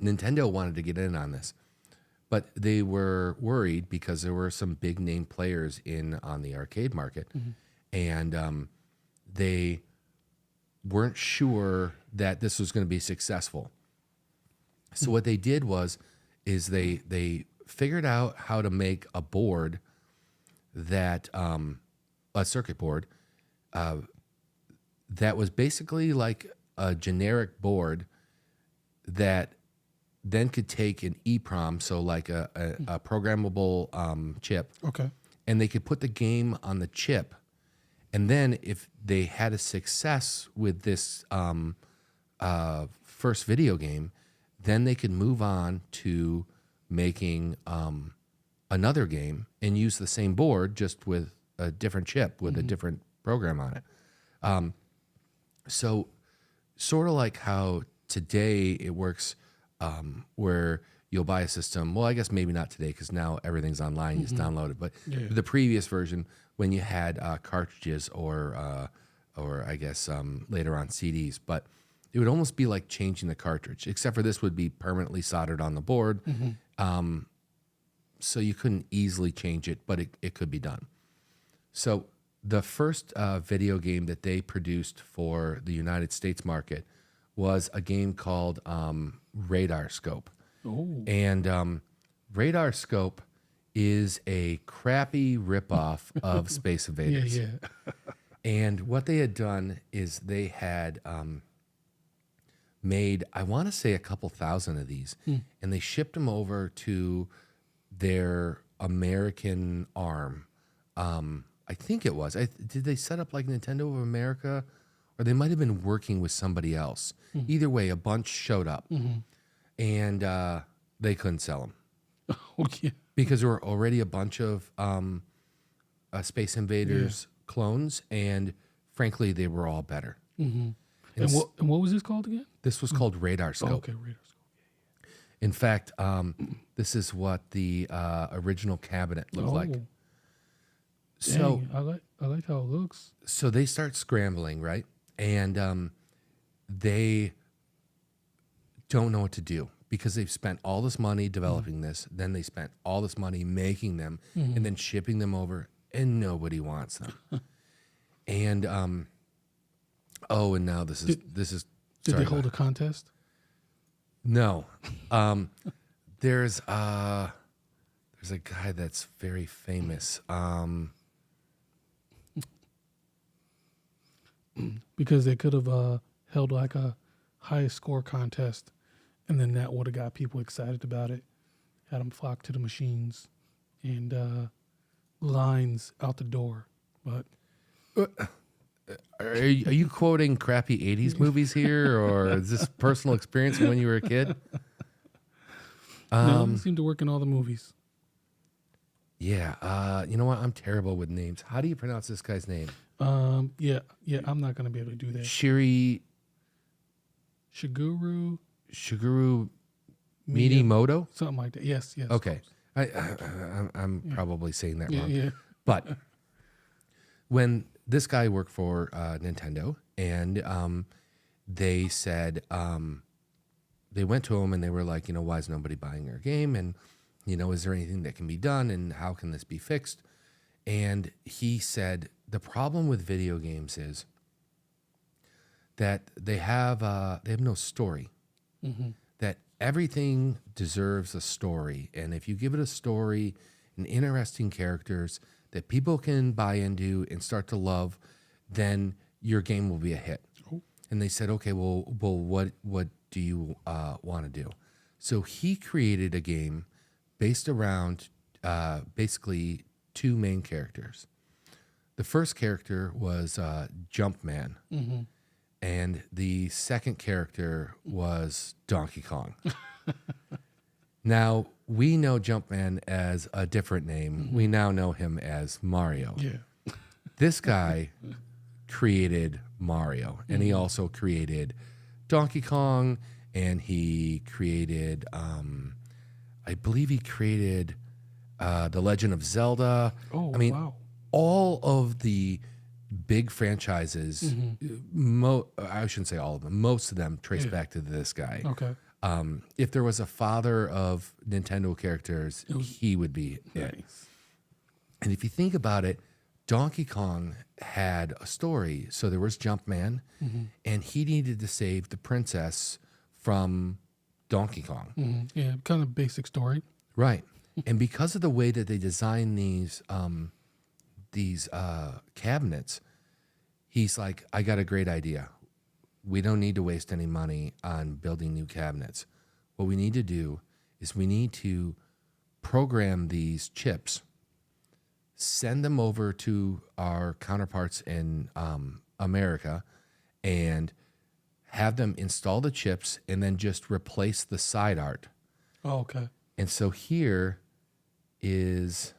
Nintendo wanted to get in on this, but they were worried because there were some big name players on the arcade market, and they weren't sure that this was going to be successful. So what they did is they figured out how to make a board that a circuit board that was basically like a generic board that then could take an EEPROM, so like a programmable chip. Okay. And they could put the game on the chip. And then if they had a success with this first video game, then they could move on to making another game and use the same board, just with a different chip with a different program on it. So sort of like how today it works, where you'll buy a system. Well, I guess maybe not today, because now everything's online. You just download it. But the previous version, when you had cartridges or I guess later on CDs, but it would almost be like changing the cartridge, except for this would be permanently soldered on the board. So you couldn't easily change it, but it could be done. So the first video game that they produced for the United States market was a game called Radar Scope. Oh. And Radar Scope is a crappy ripoff of Space Invaders. Yeah. And what they had done is they had made, I want to say, a couple thousand of these, and they shipped them over to their American arm. I think it was. Did they set up like Nintendo of America? Or they might have been working with somebody else. Either way, a bunch showed up, and they couldn't sell them. Oh, yeah. Because there were already a bunch of Space Invaders clones, and frankly, they were all better. And what was this called again? This was called Radar Scope. Oh, okay, Radar Scope. In fact, this is what the original cabinet looked like. So I like how it looks. So they start scrambling, right? And they don't know what to do, because they've spent all this money developing this. Then they spent all this money making them and then shipping them over, and nobody wants them. And and now this is Did they hold a contest? No. There's a guy that's very famous. Because they could have held like a highest score contest, and then that would have got people excited about it, had them flock to the machines, and lines out the door. But are you quoting crappy 80s movies here, or is this personal experience from when you were a kid? No, it seemed to work in all the movies. Yeah. You know what? I'm terrible with names. How do you pronounce this guy's name? Yeah, I'm not going to be able to do that. Shigeru Miyamoto? Something like that. Yes. Okay. I'm probably saying that wrong. Yeah. But when this guy worked for Nintendo, and they said, they went to him and they were like, why is nobody buying our game? And, is there anything that can be done? And how can this be fixed? And he said, the problem with video games is that they have no story. That everything deserves a story. And if you give it a story and interesting characters that people can buy into and start to love, then your game will be a hit. Oh. And they said, okay, well, what do you want to do? So he created a game based around basically two main characters. The first character was Jumpman, and the second character was Donkey Kong. Now, we know Jumpman as a different name. We now know him as Mario. Yeah. This guy created Mario, and he also created Donkey Kong, and he created, I believe he created The Legend of Zelda. Oh, I mean, wow. all of the big franchises, I shouldn't say all of them, most of them trace back to this guy. Okay. If there was a father of Nintendo characters, he would be it. Nice. And if you think about it, Donkey Kong had a story. So there was Jumpman, and he needed to save the princess from Donkey Kong. Yeah, kind of basic story. Right. And because of the way that they design these cabinets, he's like, I got a great idea. We don't need to waste any money on building new cabinets. What we need to do is we need to program these chips, send them over to our counterparts in America, and have them install the chips and then just replace the side art. Oh, okay. And so here is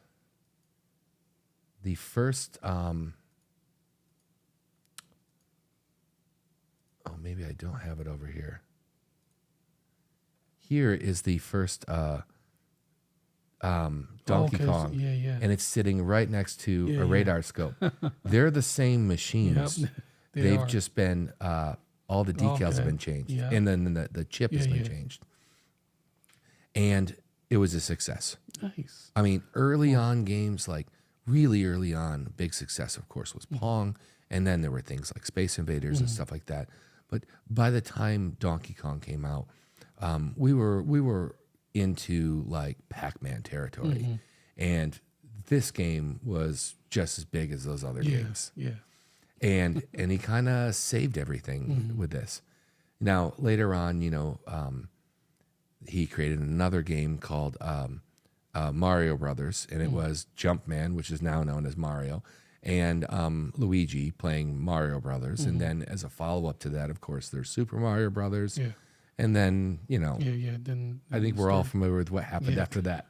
the first, maybe I don't have it over here. Here is the first Donkey Kong. Yeah, yeah. And it's sitting right next to Yeah, a radar scope. They're the same machines. Yep, they They've are. just been, all the decals have been changed. Yeah. And then the chip has been changed. And it was a success. Nice. I mean, early on games, like really early on, big success, of course, was Pong. And then there were things like Space Invaders and stuff like that. But by the time Donkey Kong came out, we were into like Pac-Man territory. And this game was just as big as those other games. Yeah. And he kind of saved everything with this. Now, later on, he created another game called Mario Brothers, and it was Jumpman, which is now known as Mario, and Luigi playing Mario Brothers. And then as a follow-up to that, of course, there's Super Mario Brothers. Yeah. And then, Yeah. Then I think we're all familiar with what happened after that.